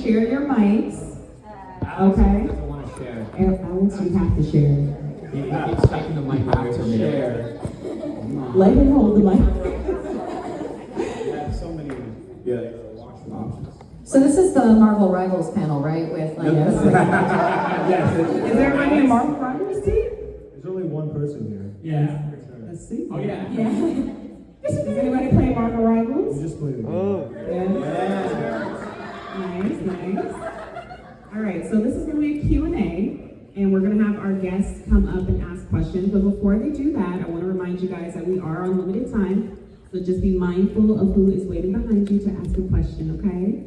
share your mics. Okay. doesn't want to share. Alex, you have to share. He keeps taking the mic away from me. Let him hold the mic. You have so many options. So this is the Marvel Rivals panel, right? With like, Yes. Is there any Marvel Rivals team? There's only one person here. Yeah. Let's see. Oh yeah. Does anybody play Marvel Rivals? You just played it. Nice. All right, so this is going to be a Q&A, and we're going to have our guests come up and ask questions. But before they do that, I want to remind you guys that we are on limited time, so just be mindful of who is waiting behind you to ask a question, okay?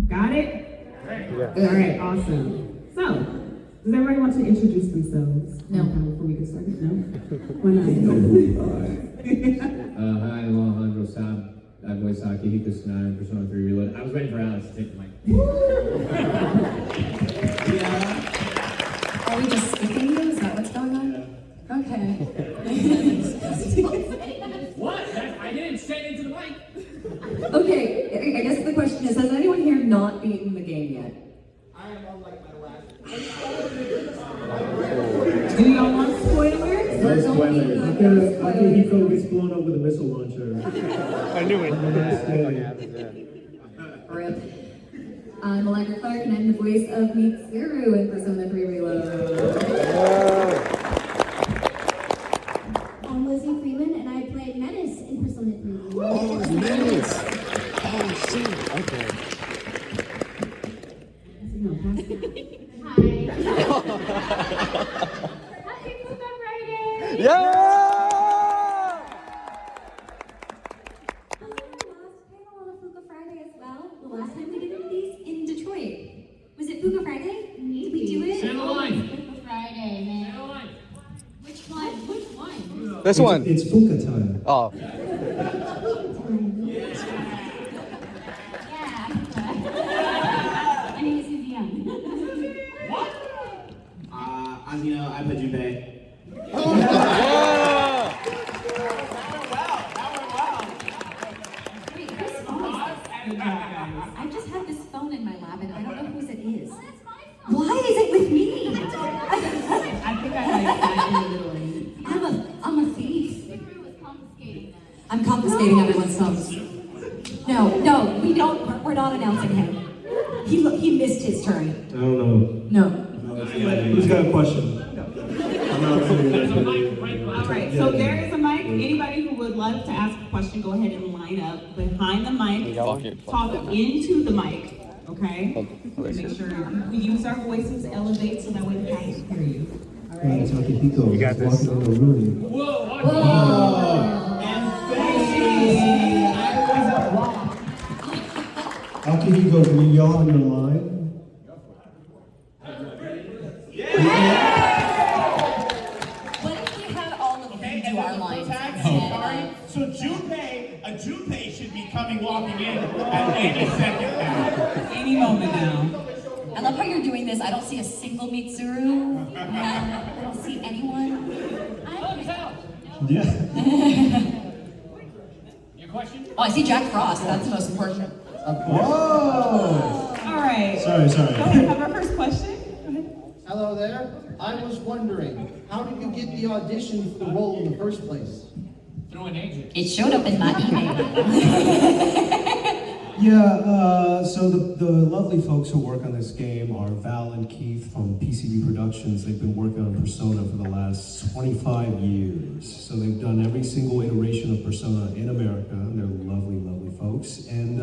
Got it? Yeah. All right, awesome. So, does everybody want to introduce themselves? No. Before we get started? No? Why not? Hi, I'm Alejandro Saab. I voice Akihiko Tsunade in Persona 3 Reload. I was waiting for Alex to take the mic. Are we just skipping you? Is that what's going on? Okay. What? I didn't say into the mic. Okay, I guess the question is, has anyone here not beaten the game yet? I am on like my last. Do y'all want spoilers? No spoilers. Akihiko gets blown up with a missile launcher. I knew it. Rip. I'm Allegra Clark, and I'm the voice of Mitsuru in Persona 3 Reload. I'm Lizzie Freeman, and I played Menace in Persona 3 Reload. Oh, Menace. Oh, shit. Okay. Happy Fuka Friday! Yeah! Also, my last panel on a Fuka Friday as well. The last time we did one of these in Detroit. Was it Fuka Friday? Did we do it? Stand the line. Fuka Friday, man. Stand the line. Which one? Which one? This one. It's Fuka time. Oh. Yeah. My name is Susie Young. As you know, I play Junpei. Wait, whose phone is this? I just have this phone in my lap, and I don't know whose it is. Oh, that's my phone. Why is it with me? I think I like that in the middle lane. I'm a thief. Subaru was confiscating that. I'm confiscating everyone's phones. No, we don't. We're not announcing him. He missed his turn. I don't know. No. Who's got a question? I'm not All right, so there is a mic. Anybody who would love to ask a question, go ahead and line up behind the mic. Talk into the mic, okay? Make sure we use our voices to elevate so that way the cast can hear you. All right. It's Akihiko. You got this. Walking on the room. Whoa! Akihiko, can you yell on your line? What if we had all of you do our lines? So Junpei should be walking in at any second now. Any moment now. I love how you're doing this. I don't see a single Mitsuru. I don't see anyone. Yeah. Your question? Oh, I see Jack Frost. That's the most important. Whoa! All right. Sorry. Go ahead, have our first question. Go ahead. Hello there. I was wondering, how did you get the audition for the role in the first place? Through an agent. It showed up in my email. Yeah, so the lovely folks who work on this game are Val and Keith from PCB Productions. They've been working on Persona for the last 25 years. So they've done every single iteration of Persona in America, and they're lovely, lovely folks. And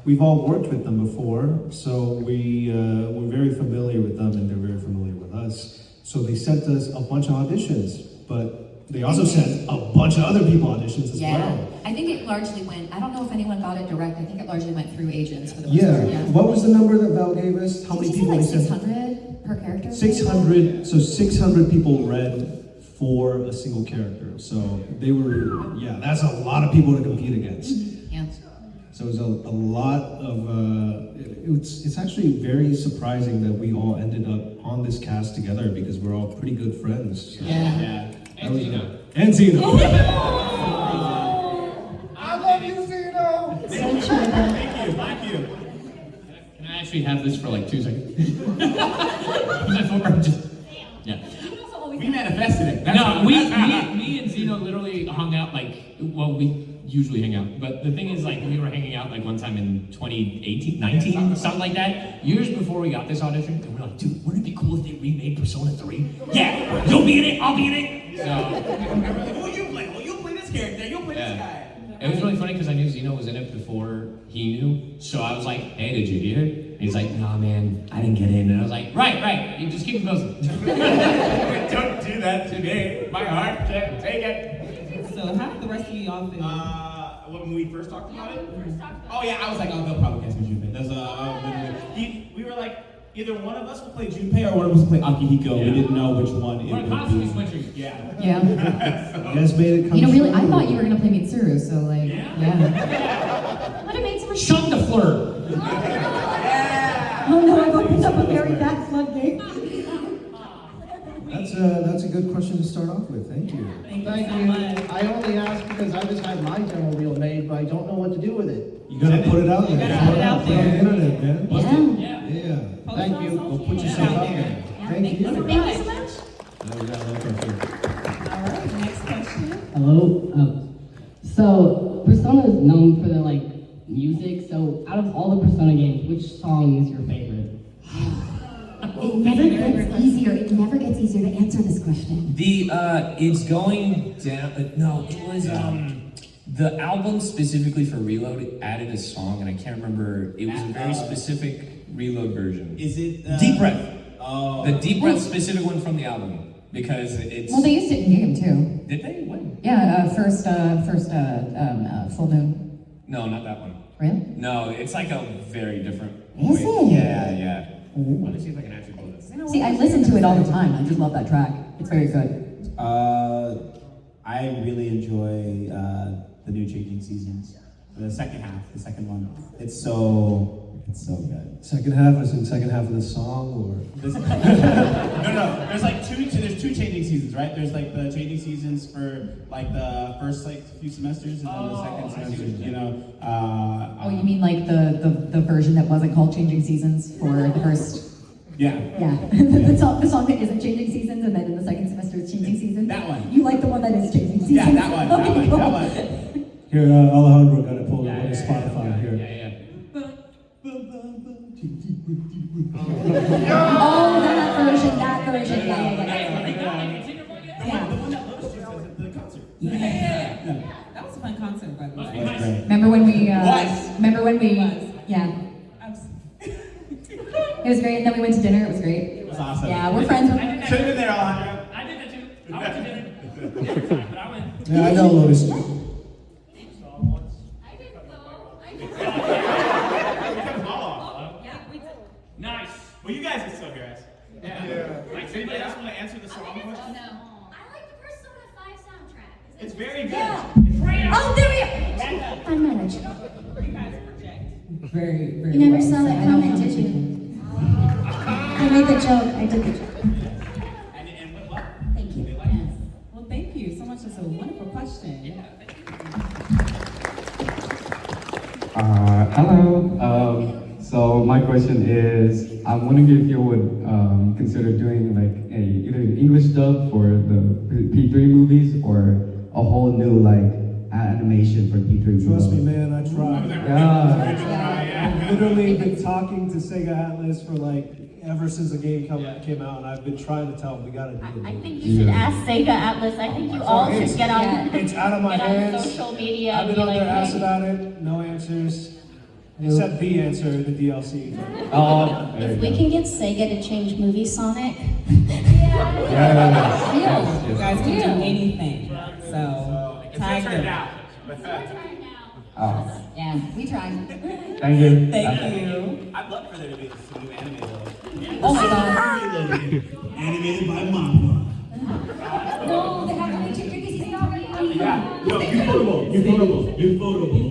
we've all worked with them before, so we're very familiar with them, and they're very familiar with us. So they sent us a bunch of auditions, but they also sent a bunch of other people auditions as well. I think it largely went, I don't know if anyone got it direct, I think it largely went through agents for the most Yeah. part, What was the number that Val gave us? How many Did you people say they like sent? 600 per character? 600, so 600 people read for a single character. So they were, yeah, that's a lot of people to compete against. Yeah. So it was a lot of, it's actually very surprising that we all ended up on this cast together because we're all pretty good friends. So Yeah. And Zeno. And Zeno. I love you, Zeno! Thank you. Can I actually have this for like 2 seconds. Before I'm just, yeah. We manifested it. No, me and Zeno literally hung out like, well, we usually hang out, but the thing is, like, we were hanging out like one time in 2018, 19, something like that, years before we got this audition, and we're like, dude, wouldn't it be cool if they remade Persona 3? Yeah, you'll be in it, I'll be in it. So, Who you play? Well, you play this character. You'll play this guy. it was really funny because I knew Zeno was in it before he knew, so I was like, hey, did you hear? And he's like, nah, man, I didn't get in. And I was like, right, you just keep it posted. Don't do that to me. My heart can't take it. So how did the rest of you all feel? When we first talked about it? Oh yeah, I was like, oh, they'll probably cast me Junpei. We were like, either one of us will play Junpei or one of us will play Akihiko. Yeah. We didn't know which one it We're would constantly be. switching. Yeah. Yeah. You guys made it come You know, really, I true. thought you were gonna play Mitsuru, so like, yeah. What it makes for Shut the flirt. Oh no, I've opened up a very bad floodgate. That's a good question to start off with. Thank you. Thank you. I only asked because I just had my demo reel made, but I don't know what to do with it. You gotta put it out there. gotta put it out Put it on the there. internet, man. Yeah. Yeah. Thank you. Go put yourself out there. Thank you. Thank you so much. Now we gotta look up here. All right, next question. Hello. So Persona is known for their like music. So out of all the Persona games, which song is your favorite? It never gets easier. It never gets easier to answer this question. It's going down. No, it was the album specifically for Reload added a song, and I can't remember. It was a very specific Reload version. Is it Deep Breath? Oh. The Deep Breath specific one from the album because it's. Well, they used it in game too. Did they? When? Yeah, first full moon. No, not that one. Really? No, it's like a very different. Is it? Yeah. Let me see if I can actually pull this. See, I listen to it all the time. I just love that track. It's very good. I really enjoy the new Changing Seasons. The second one. It's so good. Second half is in second half of the song, or No. There's two Changing Seasons, right? There's like the Changing Seasons for like the first like few semesters, and then the second semester. You know. Oh, you mean like the version that wasn't called Changing Seasons for the first? Yeah. Yeah. the song that isn't Changing Seasons, and then in the second semester it's Changing Seasons. That one. You like the one that is Changing Seasons? Yeah, that one. Okay, cool. That one. here, Alejandro got it pulled up on his Spotify here. Yeah. Oh, that version. Yeah. The one that Lotus used at the concert. Yeah. That was a fun concert, by the way. That's great. Remember when we? Was. Remember when we? Was. Yeah. It was great, and then we went to dinner. It was great. It was awesome. Yeah, we're friends with. Should have been there, Alejandro. I did that too. I went to dinner. But I went. Yeah, I know Lotus too. I didn't go. I didn't go. We cut them all off. Yeah, we did. Nice. Well, you guys can still hear us. Yeah. Like, does anybody else want to answer the song question? I like the Persona 5 soundtrack. It's very good. Yeah. Oh, there we are. I managed. Very. You never saw that comment, did you? I made the joke. I did the joke. And with love. Thank you. Well, thank you so much. That's a wonderful question. Hello. So my question is, I'm wondering if you would consider doing like either an English dub for the P3 movies or a whole new like animation for P3 movies. Trust me, man, I tried. Yeah. I've literally been talking to Sega Atlas for like ever since the game came out, and I've been trying to tell them we gotta do it. I think you should ask Sega Atlas. I think you all should get on. It's out of my get hands. on social media. I've and been be on their like, ass about it. No answers. Except the answer, the DLC. Oh, if we can get Sega to change Movie Sonic. Yes. You guys can do anything. So, tag them. Oh. Yeah, we tried. Thank you. Thank you. I'd love for there to be this new anime though. Oh my god. Animated by Mappa. No, they have only 2 seasons already. Yeah. Yo, you votable.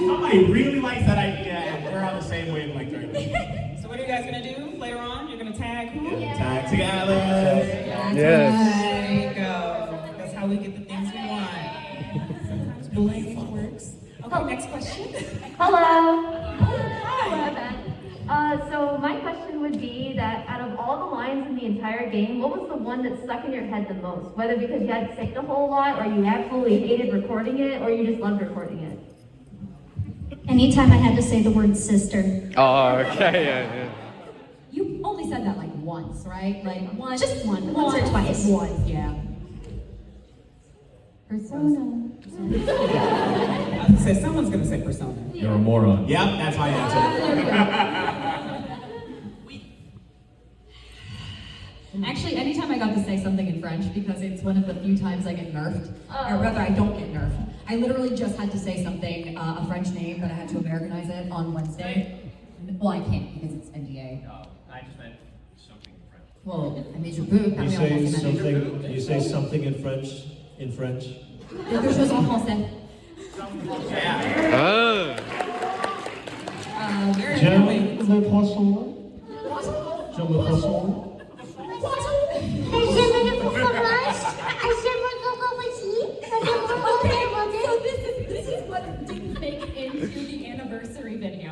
Somebody really likes that idea, and we're on the same wavelength right now. So what are you guys gonna do later on? You're gonna tag who? Tag together. There you go. That's how we get the things we want. Sometimes blame works. Okay, next question. Hello. Hello, Ben. that out of all the lines in the entire game, what was the one that stuck in your head the most? Whether because you had to say it a whole lot, or you absolutely hated recording it, or you just loved recording it? Anytime I had to say the word sister. Oh, okay, yeah. You only said that like once, right? Like once. Just once or twice. Once, yeah. Persona. I was gonna say, someone's gonna say persona. You're a moron. Yep, that's my answer. Actually, anytime I got to say something in French, because it's one of the few times I get nerfed, or rather I don't get nerfed. I literally just had to say something, a French name, but I had to Americanize it on Wednesday. Well, I can't because it's NDA. No, I just meant something in French. Well, I made your boot. You say something. You say something in French. In French. Quelque chose en français. Oh. J'aime le poisson. J'aime le poisson. Okay, so this is what didn't make it into the anniversary video.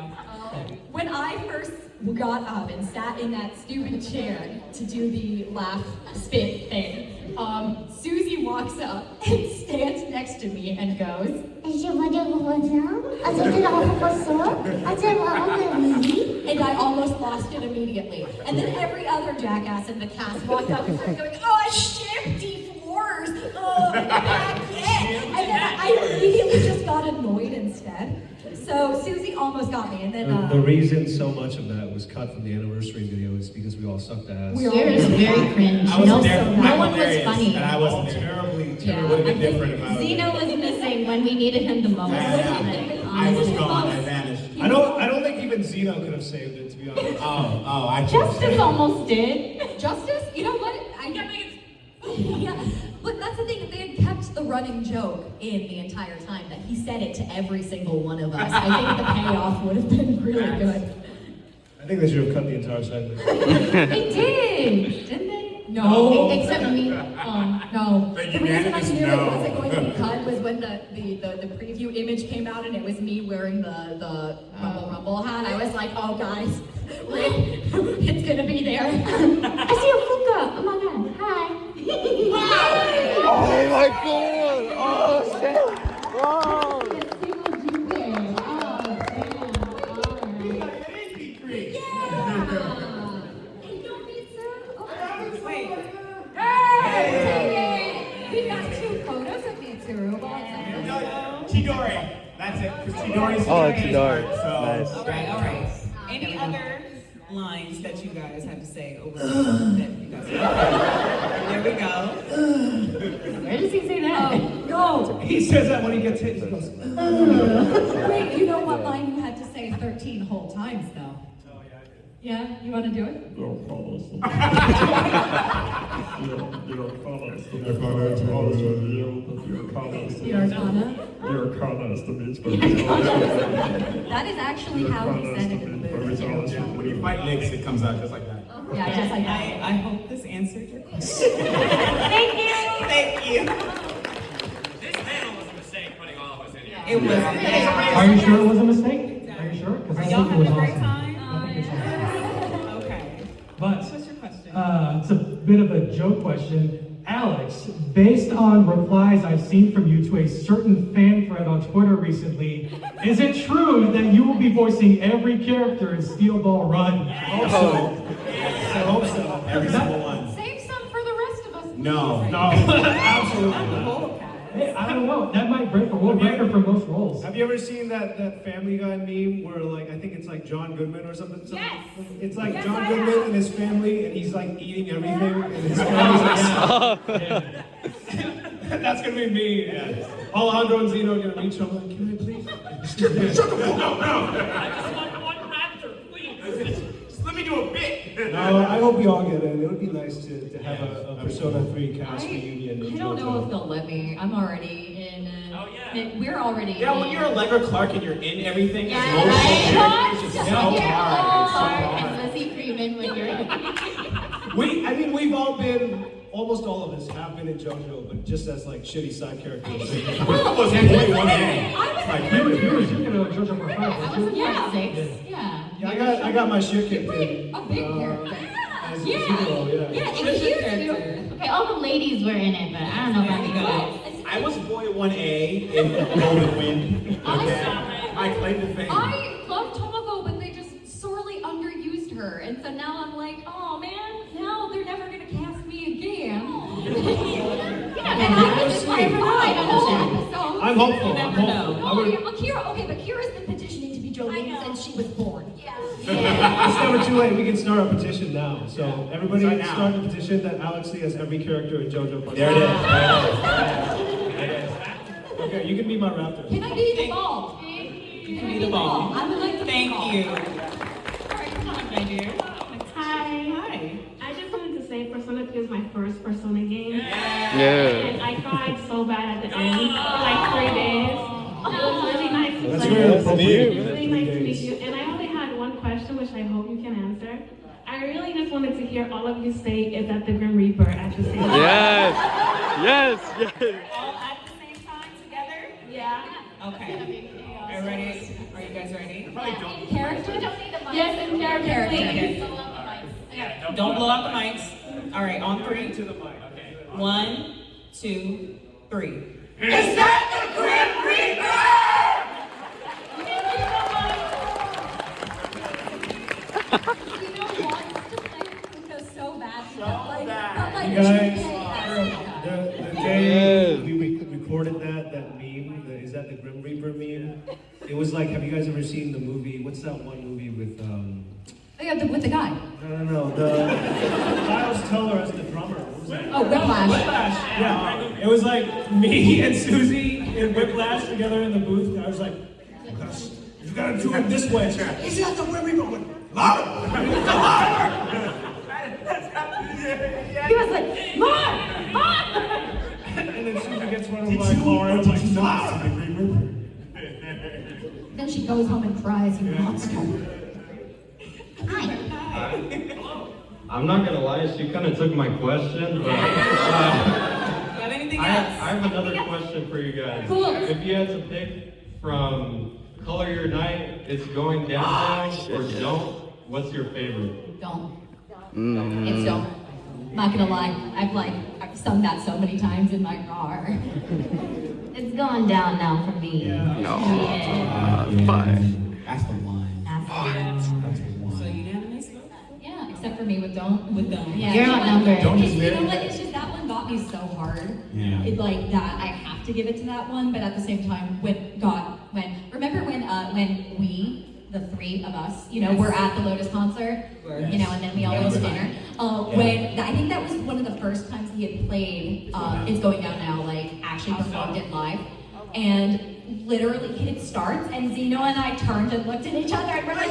When I first got up and sat in that stupid chair to do the laugh spit thing, Susie walks up and stands next to me and goes, and I almost lost it immediately. And then every other jackass in the cast walked up and started going, oh, shit, floors, oh, baguette. And then I immediately just got annoyed instead. So Susie almost got me, and then The reason so much of that was cut from the anniversary video is because we all sucked ass. Yours very cringe. I wasn't there. No one was funny. And I wasn't terribly. Would have been different if I was Zeno was missing when we needed him the most. I was gone. I vanished. I don't think even Zeno could have saved it, to be honest. I Justice almost did. Justice, you know what? Yeah, but that's the thing. They had kept the running joke in the entire time that he said it to every single one of us. I think the payoff would have been really good. I think they should have cut the entire segment. They did, didn't they? No, except me. No. The reason I knew it wasn't going to be cut was when the preview image came out and it was me wearing the Rumble hat. I was like, oh guys, it's gonna be there. I see a Fuka. Oh my god. Hi. Oh my god! Oh shit! Wow! We got 2 photos of me too. Chidori. That's it. Because Chidori's Oh, Chidori. Nice. All right. Any other lines that you guys had to say over that you guys There we go. Where does he say that? No. He says that when he gets hit. He goes, Wait, you know what line you had to say 13 whole times though? Oh yeah, I did. Yeah, you want to do it? That is actually how he said it in the movie. When you fight Knicks, it comes out just like that. Yeah, just like that. I hope this answered your question. Thank you. Thank you. This panel was a mistake putting all of us in here. It was. Are you sure it was a mistake? Are you sure? Because I Y'all think it having was a great awesome. time? I think it's awesome. Okay. But What's your question? it's a bit of a joke question. Alex, based on replies I've seen from you to a certain fan thread on Twitter recently, is it true that you will be voicing every character in Steel Ball Run? I hope so. I hope so. Every single one. Save some for the rest of us. No. Absolutely not. Hey, I don't know. That might break a world record for most roles. Have you ever seen that Family Guy meme where, like, I think it's like John Goodman or something? Yes. It's like Yes, John I Goodman have. and his family, and he's like eating everything, and his family's like, yeah. That's gonna be me. Yeah. Alejandro and Zeno are gonna reach over, like, can I please? Shut the fuck up now! I just want one raptor, please. Just let me do a bit. No, I hope we all get it. It would be nice to have a Persona 3 cast reunion. I don't know if they'll let me. I'm already in. Oh, yeah. We're already. Yeah, when you're Allegra Clark and you're in everything, Yeah, it's multiple right. characters. It's just so hard. And Lizzie Freeman when you're We've all been, almost all of us have been in JoJo, but just as like shitty side characters. Well, was only one day. Like, you were JoJo for I was in Yeah. 6. Yeah. Yeah, I got my shit kicked in. A big character. as Yeah. Zero, Yeah, it's cute. Okay, all the ladies were in it, but I don't know about you guys. I was boy 1A in Golden Wind. Okay. I claim the fame. I love Tomoko, but they just sorely underused her. And so now I'm like, oh man, now they're never gonna cast me again. And I was just like, so I'm hopeful. you I'm never hopeful. know. Oh, yeah, well, Kira, okay, but Kira's been petitioning to be Jolene since she was born. It's never too late. We can start a petition now. So everybody Start now. start a petition that Alex Lee has every character in JoJo. There it is. There it is. Okay, you can be my raptor. Can I be the ball? You can be the ball. I would like to Thank you. All right, come on, my dear. Hi. Hi. I just wanted to say Persona 2 is my first Persona game. Yeah. And I cried so bad at the end for like 3 days. It was really nice to That's play. very appropriate. It was really nice to meet you. And I only had one question, which I hope you can answer. I really just wanted to hear all of you say, is that the Grim Reaper at the same time? Yes. Yes. Yes. All at the same time together? Yeah. Okay. Are you ready? Are you guys ready? Character? Yes, in character. Please. Don't blow out the mics. All right, on 3. To the mic. Okay. 1, 2, 3. Is that the Grim Reaper? You know, wants to play Fuka so bad. You guys, the day we recorded that meme, is that the Grim Reaper meme? It was like, have you guys ever seen the movie? What's that one movie with Yeah, with the guy. No, the Miles Teller as the drummer. What was that? Oh, Whiplash. Whiplash. Yeah, it was like me and Susie in Whiplash together in the booth. And I was like, you gotta do it this way. Is that the Grim Reaper? He was like, Mom! Mom! And then Susie gets run over by a car and I'm like, no, the Grim Then she goes home and cries, you monster. I'm not gonna lie, she kind of took my question, but Got anything I else? have another question for you guys. Cool. If you had to pick from Color Your Night, It's Going Down, or Don't, what's your favorite? Don't. It's don't. Not gonna lie, I've sung that so many times in my car. It's going down now for me. Fine. That's the one. So unanimous vote? Yeah, except for me with don't. With don't. Yeah. You're outnumbered. Don't is You know very. what? It's just that one got me so hard. Yeah. It like that I have to give it to that one, but at the same time, remember when we, the 3 of us, were at the Lotus concert, and then we all went to dinner. When I think that was one of the first times he had played It's Going Down Now, like actually performed it live, and literally it starts, and Zeno and I turned and looked at each other, and we're like,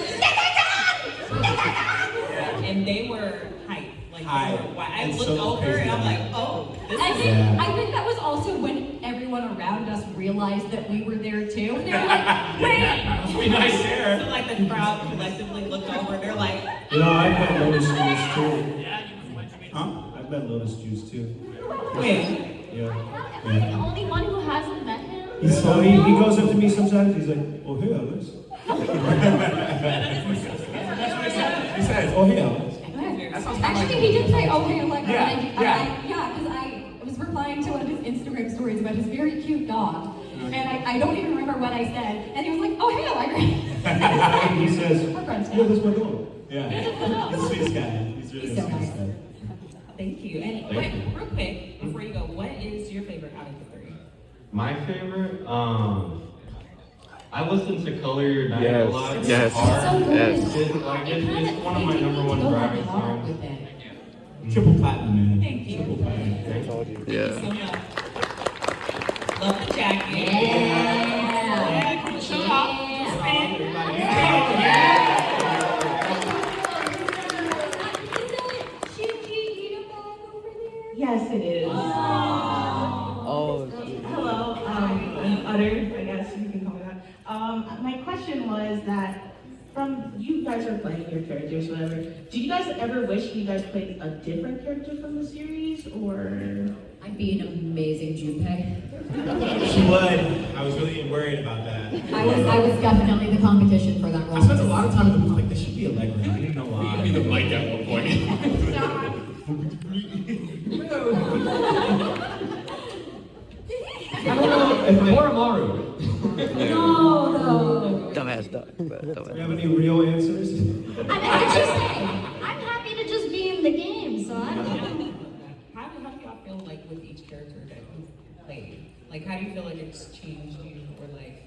And they were hype. Like, Hype. I It's looked so over crazy. and I'm like, oh, this I is think that was also when everyone around us realized that we were there too. And they were like, wait! Must be nice there. So like the crowd collectively looked over and they're like, I've met Lotus Juice too. Huh? I've met Lotus Juice too. wait. Yeah. Am I the only one who hasn't met him? So he goes up to me sometimes, he's like, oh, hey, Alex. He says, oh, hey, Alex. Actually, he did say, oh, hey, like, Yeah. because I was replying to one of his Instagram stories about his very cute dog. And I don't even remember what I said. And he was like, oh, hey, Allegra. He says, We're friends yeah, now. that's my dog. Yeah. He's a sweet guy. He's really He's a so sweet nice. guy. Thank you. And wait, real quick, before you go, what is your favorite out of the 3? My favorite, I listen to Color Your Night a Yes, lot. It's yes, hard. So good. yes. It's one of my number one driving songs. with it. Triple platinum, man. Thank you. Triple platinum. I told you. So Yeah. much. Love the jacket. Yeah. Yeah, can you show off? Yes, it is. Oh. Hello, I'm Utter, I guess you can call me that. My question was that from you guys are playing your characters, whatever. Do you guys ever wish you guys played a different character from the series, or? I'd be an amazing Junpei. She would. I was really worried about that. I was definitely the competition for that role. I spent a lot of time in the booth like, this should be Allegra. I didn't know why. Be the mic at one point. I don't know if Moromaru. No. Dumbass dog. Do you have any real answers? I'm happy to just be in the game, so I don't know. How do y'all feel like with each character that you've played? Like, how do you feel like it's changed you, or like,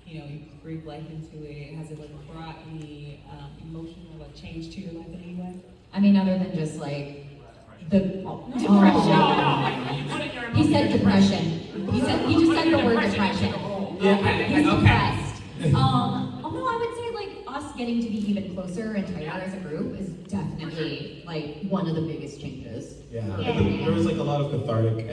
you know, you breathe life into it? Has it like brought any emotional like change to your life in any way? I mean, other than just like the he said depression. He just said the word depression. He's depressed. Although I would say like us getting to be even closer and tighter as a group is definitely like one of the biggest changes. Yeah, there was like a lot of cathartic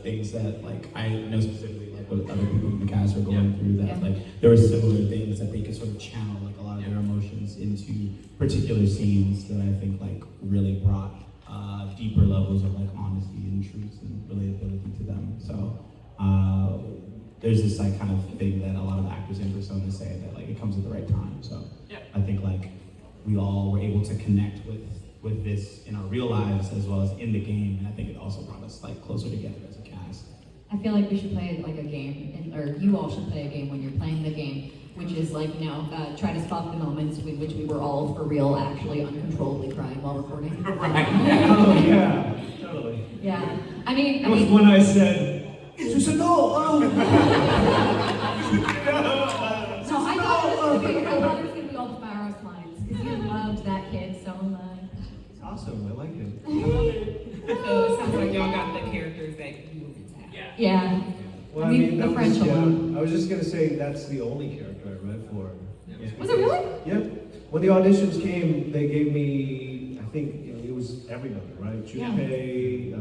things that like I know specifically like what other people in the cast are going through, that like there were similar things that they could sort of channel like a lot of their emotions into particular scenes that I think like really brought deeper levels of like honesty and truth and relatability to them. So there's this like kind of thing that a lot of actors in Persona say that like it comes at the right time. So I think like we all were able to connect with this in our real lives as well as in the game, and I think it also brought us like closer together as a cast. I feel like we should play like a game, or you all should play a game when you're playing the game, which is like, you know, try to spot the moments in which we were all for real actually uncontrollably crying while recording. Oh yeah, totally. Yeah, I mean, That was when I said, "It's a no." So I thought it was gonna be all the Barros lines, because you loved that kid so much. It's awesome. I like it. So it sounds like y'all got the characters that you were meant to have. Yeah. Well, I mean, that the French was, alone. I was just gonna say that's the only character I read for. Was it really? Yep. When the auditions came, they gave me, I think it was everybody, right? Junpei,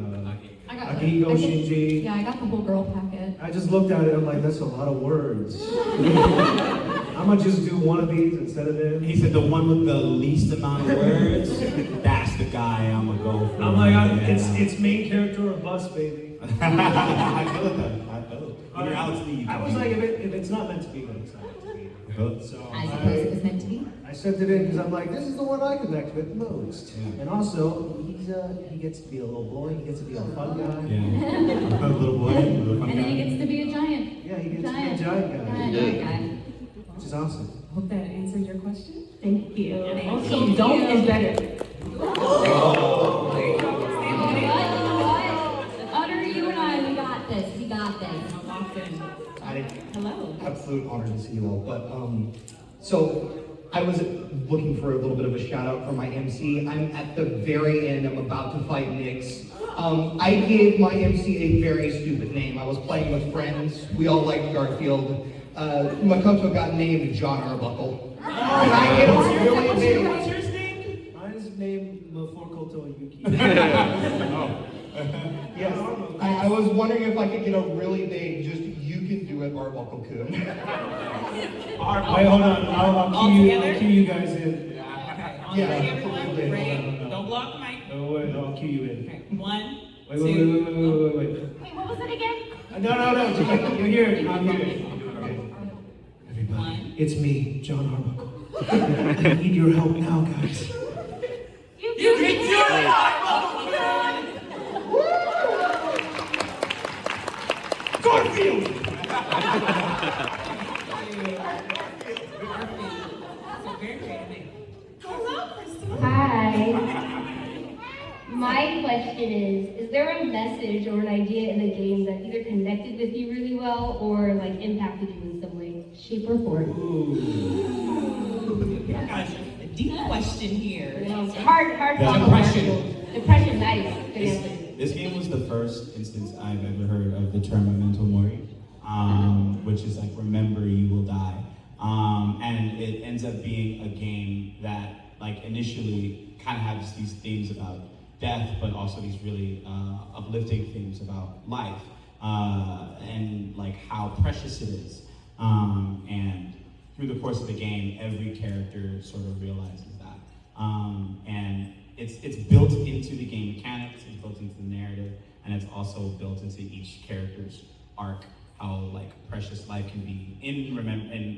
Akihiko, Shinji. Yeah, I got the whole girl packet. I just looked at it, I'm like, that's a lot of words. I'm gonna just do one of these instead of them. He said the one with the least amount of words, that's the guy I'm gonna go for. I'm like, it's main character or bust, baby. I feel it though. I feel it. When you're Alex Lee, I was like, if it's not meant to be, then it's not meant to be. So I suppose it was meant to be. I sent it in because I'm like, this is the one I connect with most. Yeah. And also, he gets to be a little boy, he gets to be a fun guy. Yeah. A little boy, a little fun And then he guy. gets to be a giant. Yeah, he gets to be a giant guy. Giant guy. Which is awesome. Hope that answered your question. Thank you. Also, Also, don't is better. Utter, you and I, we got this. We got this. Hello. Absolute honor to see you all. But so I was looking for a little bit of a shout out for my MC. I'm at the very end. I'm about to fight Nyx. I gave my MC a very stupid name. I was playing with friends. We all liked Garfield. Makoto got named John Arbuckle. And I get really big. What's yours named? Mine's named Mafukoto Yuki. Yes. I was wondering if I could get a really big, just you can do it, Arbuckle-kun. Wait, hold on. I'll cue you guys in. Yeah. Everyone, ready? Don't blow up the mic. Oh, wait, I'll cue you in. Okay. 1, Wait. 2. Wait, what was it again? No. You're here. I'm here. Everybody, it's me, John Arbuckle. I need your help now, guys. You can do it, Arbuckle-kun! Garfield! Hi. My question is there a message or an idea in the game that either connected with you really well or like impacted you in some way, shape, or form? Gosh, a deep question here. Hard Depression, nice. Good answer. This game was the first instance I've ever heard of the term memento mori, which is like remember you will die. And it ends up being a game that like initially kind of has these themes about death, but also these really uplifting themes about life and like how precious it is. And through the course of the game, every character sort of realizes that. And it's built into the game mechanics, it's built into the narrative, and it's also built into each character's arc, how like precious life can be in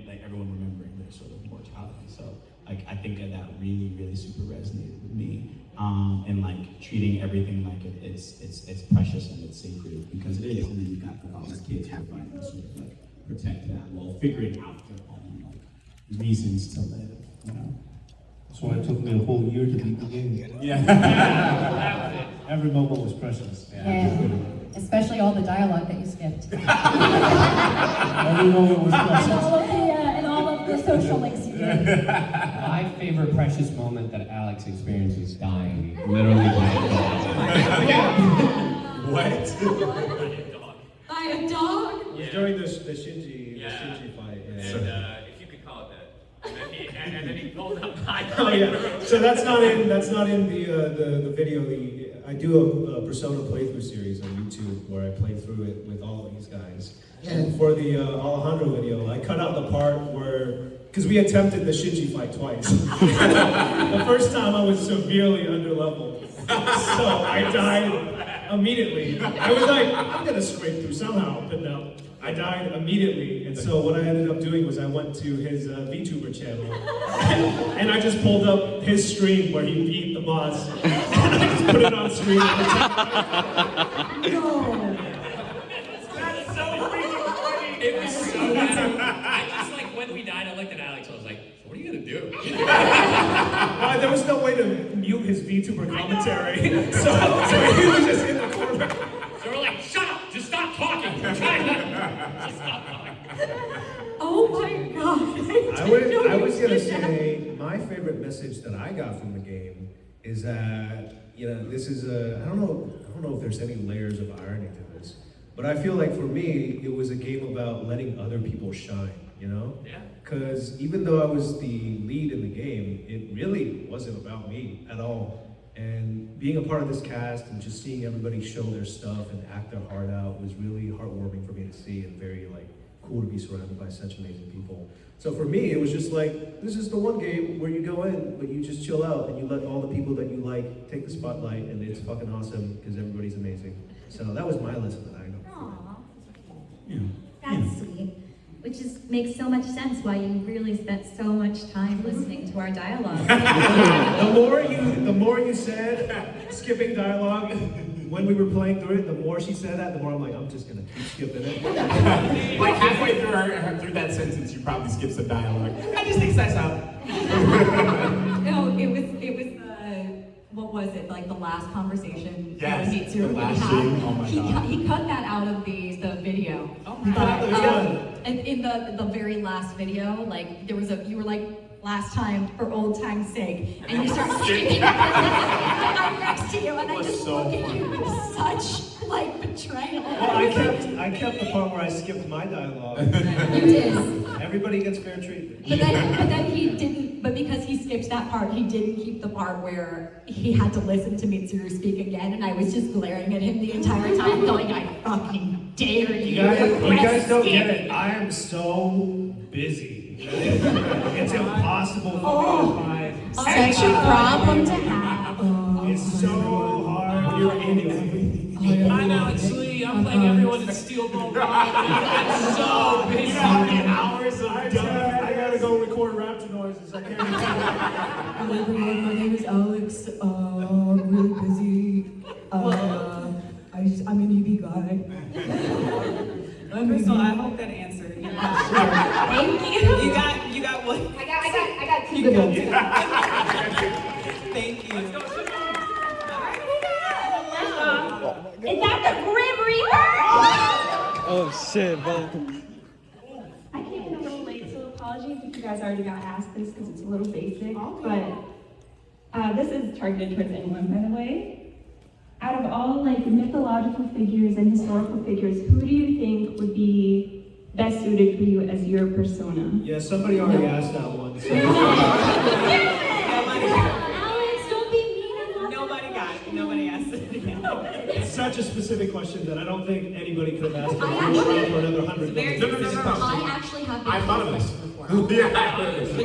like everyone remembering their sort of mortality. So like I think that really, really super resonated with me. And like treating everything like it's precious and it's sacred because it is. And then you got all these kids who are trying to sort of like protect that while figuring out their own like reasons to live. You know. That's why it took me a whole year to beat the game. Yeah. Every moment was precious. Yeah. Especially all the dialogue that you skipped. Every moment was precious. And all of the social links you did. My favorite precious moment that Alex experienced was dying, literally by a dog. What? By a dog? It was during the Shinji fight. Yeah. If you could call it that. And then he pulled up my Oh yeah. So that's not in the video. I do a Persona playthrough series on YouTube where I play through it with all of these guys. And for the Alejandro video, I cut out the part where, because we attempted the Shinji fight twice. The first time I was severely underleveled, so I died immediately. I was like, I'm gonna scrape through somehow, but no. I died immediately, and so what I ended up doing was I went to his VTuber channel, and I just pulled up his stream where he beat the boss, and I just put it on screen. That's so freaking funny. It was so bad. I just like when we died, I looked at Alex. I was like, "So what are you gonna do?" There was no way to mute his VTuber commentary, so he was just in the corner. So we're like, "Shut up! Just stop talking. We're trying to just stop talking." Oh my god. I was gonna say my favorite message that I got from the game is that this is I don't know if there's any layers of irony to this, but I feel like for me it was a game about letting other people shine. Yeah. Because even though I was the lead in the game, it really wasn't about me at all. And being a part of this cast and just seeing everybody show their stuff and act their heart out was really heartwarming for me to see and very cool to be surrounded by such amazing people. So for me, it was just like, this is the one game where you go in, but you just chill out and you let all the people that you like take the spotlight, and it's fucking awesome because everybody's amazing. So that was my lesson that I know. Aww. That's sweet. Which makes so much sense why you really spent so much time listening to our dialogue. The more you said, skipping dialogue, when we were playing through it, the more she said that, the more I'm like, I'm just gonna keep skipping it. Like halfway through that sentence, you probably skipped some dialogue. I just think that's out. No, it was what was it, like the last conversation? Yes, Mitsu the last had. scene, oh my God. He cut that out of the video. Oh my God. And in the very last video, like you were like, last time for old time's sake, and you start screaming. I'm next to you, and I just look at you with such betrayal. Well, I kept the part where I skipped my dialogue. You did. Everybody gets fair treatment. But then he didn't. But because he skipped that part, he didn't keep the part where he had to listen to Mitsuru speak again, and I was just glaring at him the entire time, going, "I fucking dare you!" You guys don't get it. I am so busy. It's impossible for me to find. Such a problem to have. It's so hard when you're in everything. I'm Alex Lee. I'm playing everyone in Steel Ball Rock. I'm so busy. You know how many hours of I gotta go record raptor noises. I can't. Hello everyone, my name is Alex. I'm really busy. I'm an EB guy. Crystal, I hope that answered your question. Thank you. You got what? I got two. You got two. Thank you. Is that the Grim Reaper? Oh shit, man. I came in a little late, so apologies if you guys already got asked this because it's a little basic, but this is targeted towards anyone, by the way. Out of all mythological figures and historical figures, who do you think would be best suited for you as your persona? Yeah, somebody already asked that one. So. Alex, don't be mean. I love Nobody asked it. It's such a specific question that I don't think anybody could have asked it for another 100 minutes. I actually have been. I thought of this. But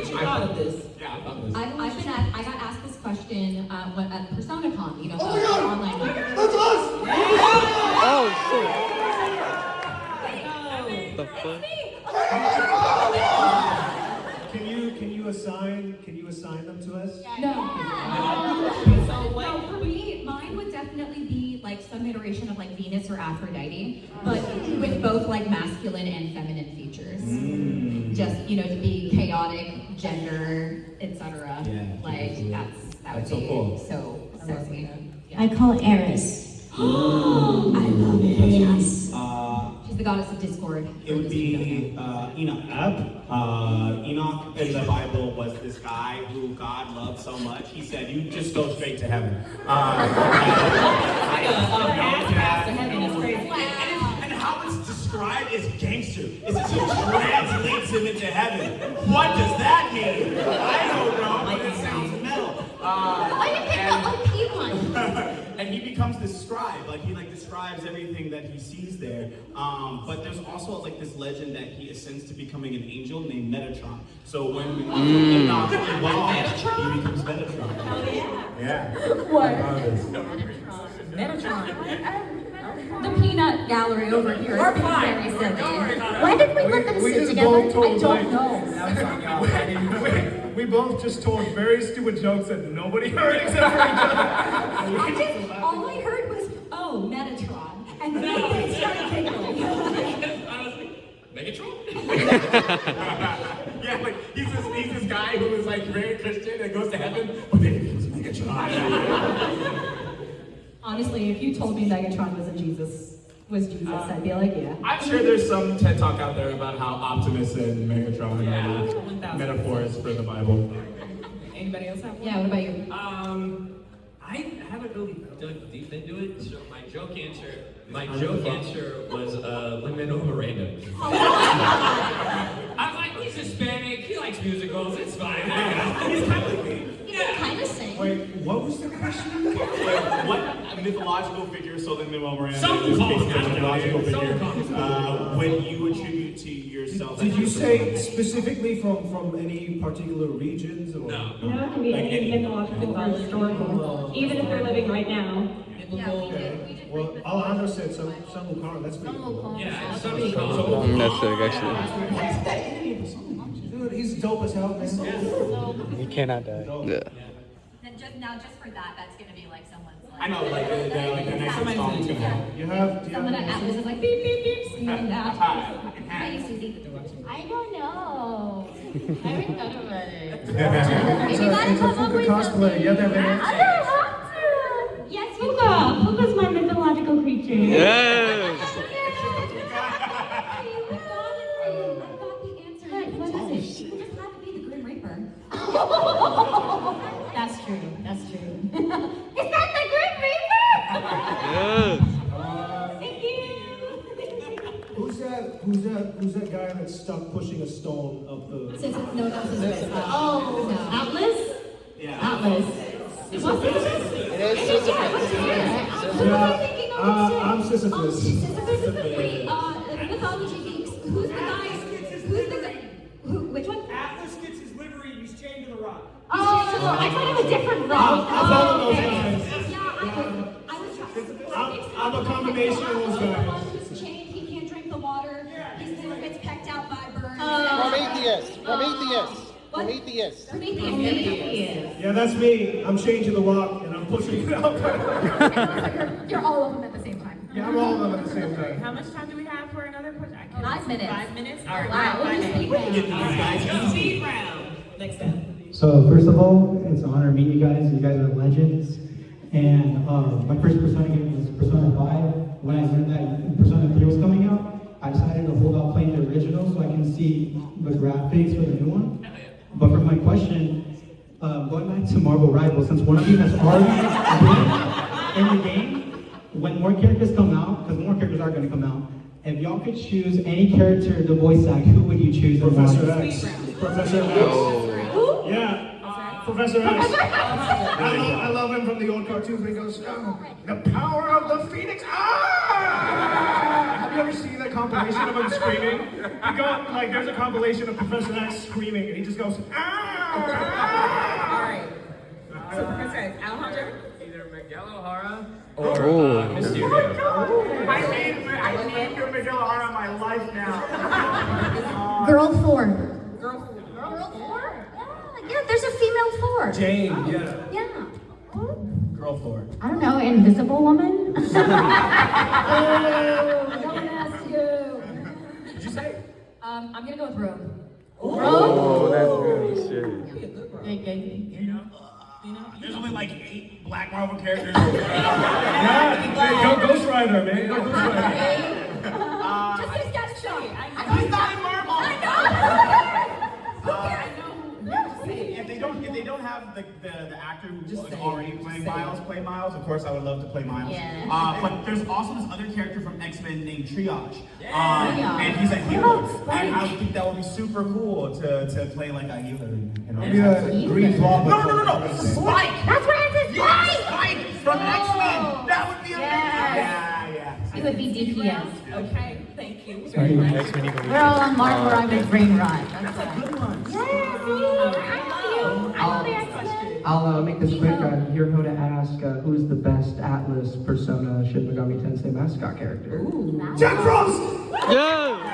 you thought of this. Yeah, I thought of this. I got asked this question at PersonaCon, Oh online. shit. The fuck? Can you assign Can you assign them to us? No, for me, mine would definitely be like some iteration of like Venus or Aphrodite, but with both like masculine and feminine features. Just, you know, to be chaotic, gender, etc. Yeah. Like that would so be cool. so sexy. I call it Eris. I love it. Yes. She's the goddess of discord. It would be Enoch. Enoch in the Bible was this guy who God loved so much, he said, you just go straight to heaven. Path to heaven is crazy. And how it's described is gangster. It's just translates him into heaven. What does that mean? I don't know, but it sounds metal. Why did you pick the OP one? And he becomes this scribe, like he describes everything that he sees there. But there's also like this legend that he ascends to becoming an angel named Metatron. So when Enoch evolves, he becomes Metatron. Yeah. What? Metatron. The peanut gallery over here is very silly. Why did we let them sit together? I don't know. We both just told very stupid jokes that nobody heard except for each other. All I heard was, oh, Metatron. And then they started giggling. Yeah, like he's this guy who is like very Christian and goes to heaven, but then he becomes Megatron. Honestly, if you told me Megatron was Jesus, I'd be like, yeah. I'm sure there's some TED Talk out there about how Optimus and Megatron are metaphors for the Bible. Anybody else have one? Yeah, what about you? I haven't really dug deep into it, so my joke answer was Lin-Manuel Miranda. I was like, he's Hispanic, he likes musicals, it's fine. He's kind of like me. You can kind of sing. Wait, what was the question? What mythological figure, so Lin-Manuel Miranda Someone is call based him on a out, mythological dude. figure, Someone call would you attribute to yourself? Did you say specifically from any particular regions? Or? No. No, it can be any mythological or historical, even if they're living right now. Okay. Well, Alejandro said Sun Wukong. That's pretty cool. Yeah, Sun Wukong. That's sick, actually. Dude, he's dope as hell, man. He cannot die. Yeah. Then just for that, that's gonna be like someone's like. I know, like the next installment's gonna happen. Do you have Someone at Atlas is like beep beep beep singing that. Hey, Susie. I don't know. I haven't thought about it. It's a Fuka cosplay. You have to have an I don't have to. Yes, Fuka. Fuka's my mythological creature. Yes. That's true. That's true. Is that the Grim Reaper? Yes. Thank you. Who's that guy that's stuck pushing a stone up the? No, that's Sisyphus. Oh, no. Atlas? Yeah. Atlas. What's Sisyphus? It is Sisyphus. Yeah, I'm Sisyphus. Sisyphus is the great mythology geeks. Who's the guy? Which one? Atlas gets his livery and he's chained to the rock. Oh, I thought of a different rock. I'm all of those Okay. guys. I was I'm a combination of those guys. Who's chained, he can't drink the water, his liver gets pecked out by birds. Prometheus. Prometheus. Prometheus. Prometheus. Yeah, that's me. I'm changing the rock and I'm pushing it out. You're all of them at the same time. Yeah, I'm all of them at the same time. How much time do we have for another question? 5 minutes. 5 minutes? All right. Wow, we'll do speed round. Get these guys easy. Speed round. Next step. So first of all, it's an honor meeting you guys. You guys are legends. And my first Persona game was Persona 5. When I learned that Persona 3 was coming out, I decided to hold off playing the original so I can see the graphics for the new one. But for my question, going back to Marvel Rivals, since one of you has already been in the game, when more characters come out, because more characters are going to come out, if y'all could choose any character to voice act, who would you choose? Professor X. Professor X. Oh. Yeah. Professor X. I love him from the old cartoons. He goes, oh, the power of the Phoenix. Ah! Have you ever seen that compilation of him screaming? You got like there's a compilation of Professor X screaming, and he just goes, ah! All right. So Professor X, Alejandro? Either Miguel O'Hara Oh. Mysterio. I named Miguel O'Hara my life now. Girl 4. Girl. Girl 4? Yeah, there's a Jane, yeah. Yeah. Girl floor. I don't know, Invisible Woman? Oh, don't ask you. Did you say? I'm gonna go with Rogue. Oh, that's good. Shit. There's only like 8 Black Marvel characters. Yeah, go Ghost Rider, man. Go Ghost Rider. Just say Scott Show. He's not in Marvel. I If they don't have the actor who is already playing Miles play Miles, of course I would love to play Miles. Yeah. But there's also this other character from X-Men named Triage. And he's a healer. And I would think that would be super cool to play like a healer. Maybe a green blob. No. Spike! That's right, it's Yes, Spike from X-Men! That would be amazing! Yeah. It would be DPS. Okay, thank you. We're all on Mark where I'm in Brain Rot. That's a good one. I'll make this quick. I'm here to ask who's the best Atlas Persona Shin Megami Tensei mascot character? Jack Frost! Yeah.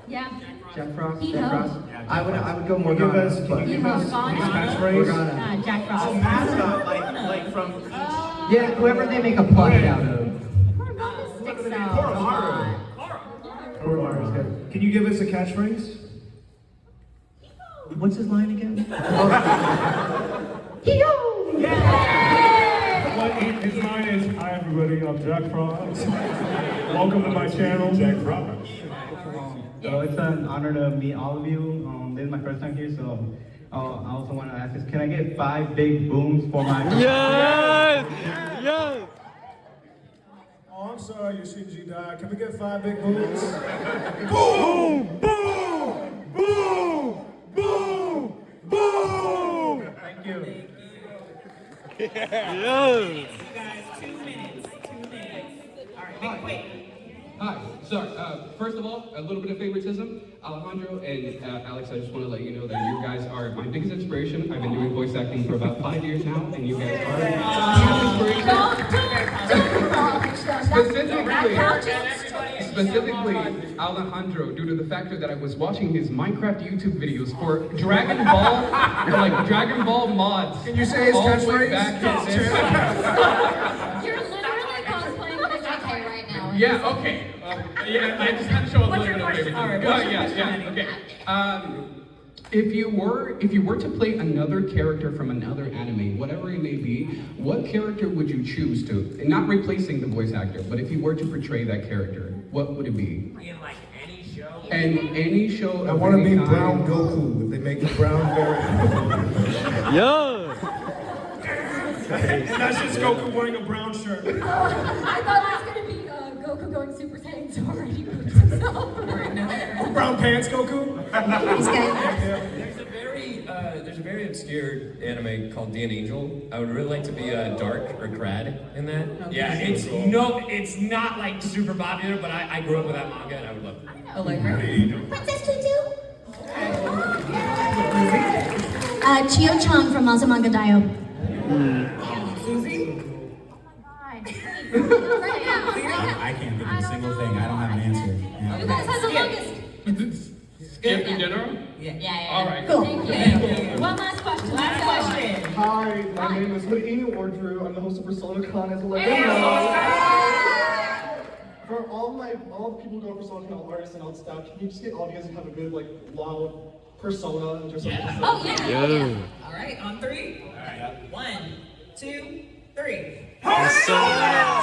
Jack Frost? He Jack knows. Frost? I would go Morgana. Give us catchphrase. Jack Frost. So mascot, like from each... Yeah, whoever they make a plush out of. Sticks out. Koromaru's good. Can you give us a catchphrase? What's his line again? His line is, "Hi everybody, I'm Jack Frost. Welcome to my channel, Jack Frost." So it's an honor to meet all of you. This is my first time here, so I also want to ask this: can I get 5 big booms for my? Yes! Oh, I'm sorry, Yoshinji died. Can we get 5 big booms? Boom! Thank you. Yes! You guys, 2 minutes. All right, make it quick. Hi, sorry. First of all, a little bit of favoritism. Alejandro and Alex, I just want to let you know that you guys are my biggest inspiration. I've been doing voice acting for about 5 years now, and you guys are my inspiration. Specifically, Alejandro, due to the factor that I was watching his Minecraft YouTube videos for Dragon Ball, Dragon Ball mods. Can you say his catchphrase? You're literally cosplaying with a JK right now. Yeah, okay. I just had to show a little bit of favoritism. Okay. If you were to play another character from another anime, whatever it may be, what character would you choose to? Not replacing the voice actor, but if you were to portray that character, what would it be? In like any show? And any show. I want to be Brown Goku if they make the brown variant. And that's just Goku wearing a brown shirt. I thought it was going to be Goku going Super Saiyan so already moved himself. Brown pants Goku? There's a very obscure anime called Dean Angel. I would really like to be a Dark or Grad in that. Yeah, it's not like super popular, but I grew up with that manga and I would love it. Oh, like her? Princess Tutu? Chio-chan from Azumanga Daioh. I can't think of a single thing. I don't have an answer. You guys have the longest. Skip in general? Yeah. All right. Cool. Thank you. One last question. Hi, my name is Whitney or Drew. I'm the host of PersonaCon as a For all the people who go to PersonaCon, all artists and all the staff, can you just get all of you guys to have a good, loud persona and just Oh, yeah. All right, on 3. 1, 2, 3. Persona!